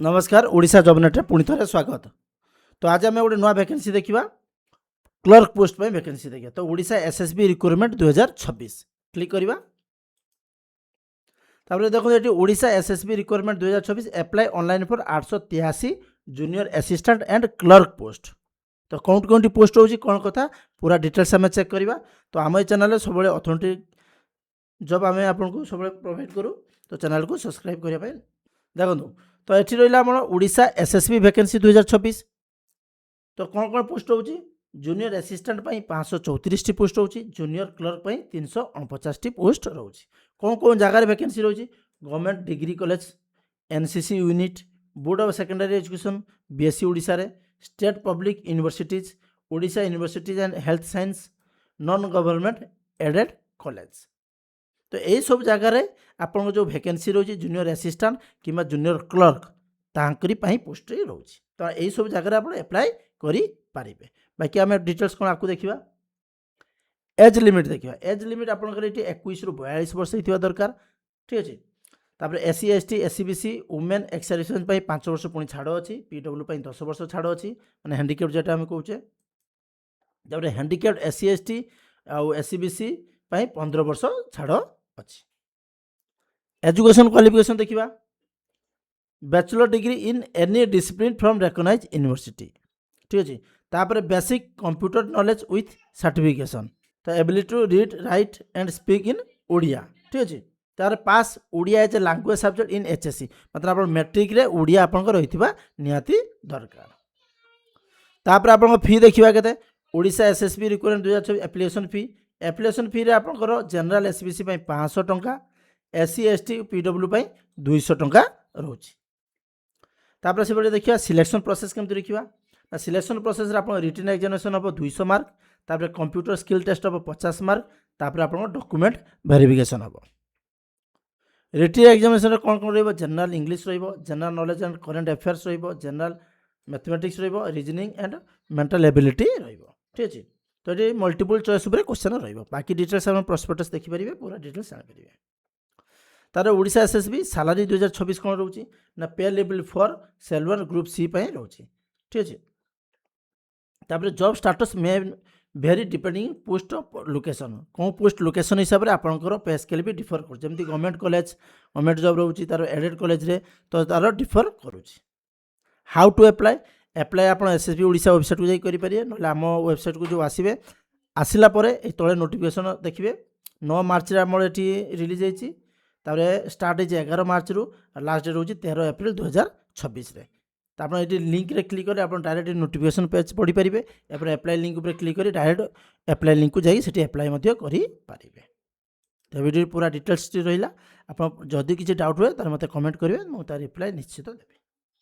नमस्कार Odisha job net पुणी थे स्वागत। तो आज आम गोटे नुआ वैकेंसी देखा क्लर्क पोस्ट में वैकेंसी देखा। तो ओडिशा एसएसबी रिक्रुटमेंट 2026 क्लिक करवा। तापर देखो ये Odisha SSB recruitment 2026 apply online for 883 junior assistant and clerk post. तो कौन कौन पोस्ट होची कौन कथा पूरा डिटेल्स आम चेक करवा। तो आम ये चैनल सब अथेंटिक जॉब आम आपको सब प्रोवाइड करूँ। तो चैनल को सब्सक्राइब करने देखो। तो ये रहा ओडिशा एसएसबी वैकेंसी 2026। तो कौन कौन पोस्ट होची जूनियर असिस्टेंट 534 पोस्ट होची, जूनियर क्लर्क 349 पोस्ट रोची। कौन कौन जगार वैकेंसी रोची government degree college, NCC unit, board of secondary education BSC Odisha रे, state public universities, Odisha universities and health science, non government aided college. तो यही सब जगार आपन जो वैकेंसी रोची जूनियर असिस्टेंट कि जूनियर क्लर्क तांकरी पोस्ट रोची। तो यही सब जगह आप एप्लाई करें। बाकी आम डिटेल्स कौन आपको देखा। एज लिमिट देखा। एज लिमिट आपंकर ये 21 ରୁ 42 वर्ष होता दरकार। ठीक अच्छे। तापर SC ST SC BC women x servicemen 5 वर्ष पुणी छाड़ अच्छी, पीडब्ल्यू 10 वर्ष छाड़ अच्छी मैंने हैंडिक्याप्ड जेटा आम कहे। तापर हैंडिक्याप्ड एससी एसटी आउ एससी बीसी 15 वर्ष छाड़ अच्छी। एजुकेशन क्वालिफिकेशन देखा bachelor degree in any discipline from recognised university. ठीक अच्छे। तापर basic computer knowledge with certification. तो ability to read write and speak in Odia. ठीक अच्छे। तार पास Odia as a language subject in HSC मतलब आप मैट्रिक रे ओडिया आपंकर रही निहाती दरकार। तापर आप फी देखा के ओडिशा एसएसबी रिक्रुटमेंट 2026 एप्लिकेशन फी। एप्लिकेशन फी रे आपंकर जनरल एसबीसी 500 टंका, एससी एसटी पीडब्ल्यू 200 टंका रोची। तापर से देखिए सिलेक्शन प्रोसेस केमती देखा। सिलेक्शन प्रोसेस आप रिटन एग्जामिनेशन हम 200 मार्क, तापर कंप्यूटर स्किल टेस्ट हम 50 मार्क, तापर आप डॉक्यूमेंट वेरिफिकेशन हम। रिटन एग्जामिनेशन कौन कौन रही general English general knowledge and current affairs general mathematics reasoning and mental ability ठीक अच्छे। तो ये मल्टीपल चॉइस क्वेश्चन बाकी डिटेल्स हम प्रोस्पेक्टस देखिपारे पूरा डिटेल्स जानीपारे। तार ओडिशा एसएसबी सैलरी 2026 कौन रोची ना पे लेवल फॉर सेलवर ग्रुप सी रोची। ठीक अच्छे। तापर job status may very depending post of location कौन पोस्ट लोकेशन हिसाब से आपंकर पे स्केल भी डिफर कर जमी गवर्नमेंट कॉलेज गवर्नमेंट जॉब रोची तार एडेड कॉलेज रे तो तार डिफर करुच्ची। हाउ टू एप्लाई एप्लाई आप एसएसबी ओडिशा वेबसाइट को जाई करेंगे ना आम वेबसाइट को जो आसवे आसला तले नोटिफिकेशन देखिए 9 मार्च आम ये रिलीज होती। स्टार्ट हो 11 मार्च रु लास्ट डेट हूँ 13 एप्रिल 2026 रे। तो आप ये लिंक रे क्लिक करें आप डायरेक्ट नोटिफिकेशन पेज पढ़ी पारे। एप्र एप्लाई लिंक उपर क्लिक कर डायरेक्ट एप्लाई लिंक को जाइए एप्लाई करें। तो वीडियो पूरा डिटेल्स रहा। आप जदि किसी डाउट हुए तो मत कमेंट करेंगे मुझे रिप्लाई निश्चित देवी।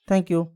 Thank you.